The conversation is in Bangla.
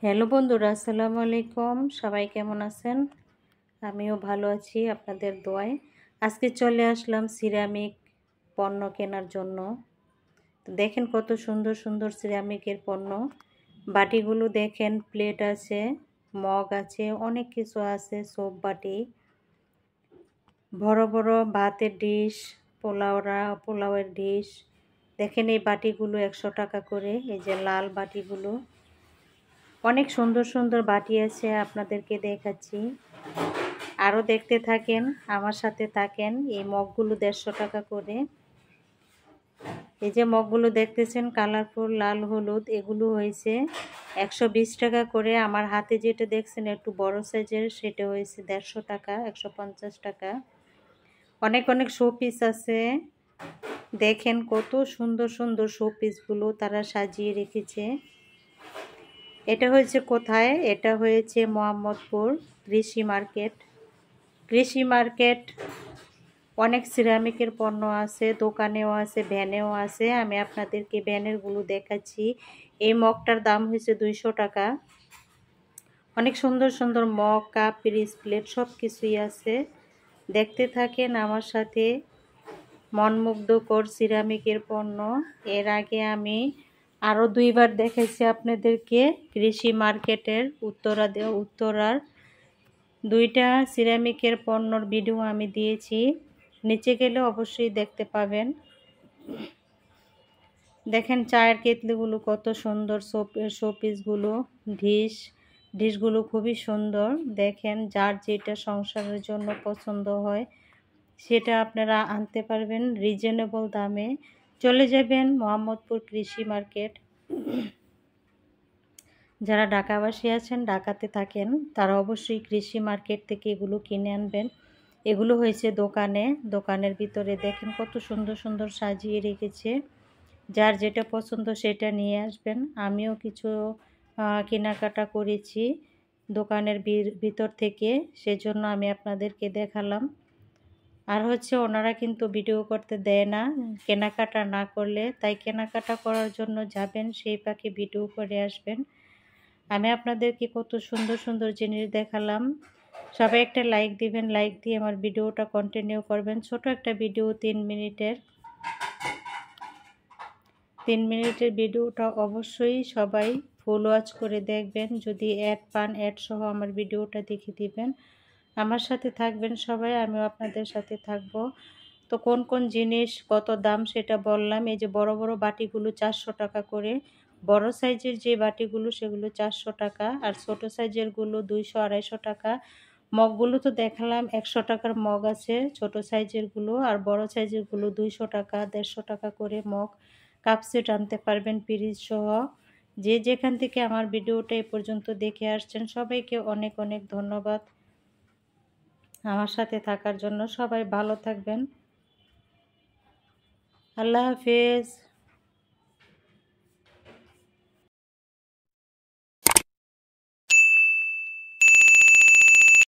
হ্যালো বন্ধুরা, আসসালামু আলাইকুম। সবাই কেমন আছেন? আমিও ভালো আছি আপনাদের দোয়ায়। আজকে চলে আসলাম সিরামিক পণ্য কেনার জন্য। তো দেখেন কত সুন্দর সুন্দর সিরামিকের পণ্য। বাটিগুলো দেখেন, প্লেট আছে, মগ আছে, অনেক কিছু আছে। সোপ বাটি, বড় বড় ভাতের ডিশ, পোলাওয়ের ডিশ। দেখেন এই বাটিগুলো 100 টাকা করে। এই যে লাল বাটিগুলো, অনেক সুন্দর সুন্দর বাটি আছে, আপনাদেরকে দেখাচ্ছি। আরও দেখতে থাকেন, আমার সাথে থাকেন। এই মগগুলো 150 টাকা করে। এই যে মগগুলো দেখতেছেন কালারফুল লাল হলুদ, এগুলো হয়েছে 120 টাকা করে। আমার হাতে যেটা দেখছেন একটু বড় সাইজের, সেটা হয়েছে 150 টাকা, 150 টাকা। অনেক অনেক শোপিস আছে। দেখেন কত সুন্দর সুন্দর শোপিসগুলো তারা সাজিয়ে রেখেছে। এটা হয়েছে কোথায়? এটা হয়েছে মোহাম্মদপুর কৃষি মার্কেট। কৃষি মার্কেট অনেক সিরামিকের পণ্য আছে, দোকানেও আছে, ভ্যানেও আছে। আমি আপনাদেরকে ভ্যানেরগুলো দেখাচ্ছি। এই মগটার দাম হয়েছে 200 টাকা। অনেক সুন্দর সুন্দর মগ, কাপ, পিরিচ, প্লেট সব কিছুই আছে। দেখতে থাকেন আমার সাথে। মনমুগ্ধকর সিরামিকের পণ্য। এর আগে আমি আরও 2বার দেখাইছি আপনাদেরকে কৃষি মার্কেটের উত্তরার 2টা সিরামিকের পণ্যর ভিডিও আমি দিয়েছি। নিচে গেলে অবশ্যই দেখতে পাবেন। দেখেন চায়ের কেতলিগুলো কত সুন্দর, শোপিসগুলো, ডিশগুলো খুবই সুন্দর। দেখেন যার যেটা সংসারের জন্য পছন্দ হয় সেটা আপনারা আনতে পারবেন রিজনেবল দামে। চলে যাবেন মোহাম্মদপুর কৃষি মার্কেট। যারা ঢাকাবাসী আছেন, ঢাকাতে থাকেন, তারা অবশ্যই কৃষি মার্কেট থেকে এগুলো কিনে আনবেন। এগুলো হয়েছে দোকানের ভিতরে। দেখেন কত সুন্দর সুন্দর সাজিয়ে রেখেছে। যার যেটা পছন্দ সেটা নিয়ে আসবেন। আমিও কিছু কেনাকাটা করেছি দোকানের ভিতর থেকে, সেজন্য আমি আপনাদেরকে দেখালাম। আর হচ্ছে ওনারা কিন্তু ভিডিও করতে দেয় না কেনাকাটা না করলে, তাই কেনাকাটা করার জন্য যাবেন, সেই পাখি ভিডিও করে আসবেন। আমি আপনাদেরকে কত সুন্দর সুন্দর জিনিস দেখালাম। সবাই একটা লাইক দিবেন, লাইক দিয়ে আমার ভিডিওটা কন্টিনিউ করবেন। ছোট একটা ভিডিও, 3 মিনিটের ভিডিওটা অবশ্যই সবাই ফুল ওয়াচ করে দেখবেন। যদি অ্যাড পান, অ্যাড সহ আমার ভিডিওটা দেখে দিবেন। আমার সাথে থাকবেন সবাই, আমিও আপনাদের সাথে থাকব। তো কোন কোন জিনিস কত দাম সেটা বললাম। এই যে বড় বড় বাটিগুলো 400 টাকা করে। বড় সাইজের যে বাটিগুলো সেগুলো 400 টাকা, আর ছোট সাইজেরগুলো 200-250 টাকা। মগগুলো তো দেখালাম, 100 টাকার মগ আছে ছোট সাইজেরগুলো, আর বড় সাইজেরগুলো 200 টাকা, 150 টাকা করে মগ। কাপ সেট আনতে পারবেন পিরিচ সহ। যে যেখান থেকে আমার ভিডিওটা এ পর্যন্ত দেখে আসছেন সবাইকে অনেক অনেক ধন্যবাদ আমার সাথে থাকার জন্য। সবাই ভালো থাকবেন। আল্লাহ হাফেজ।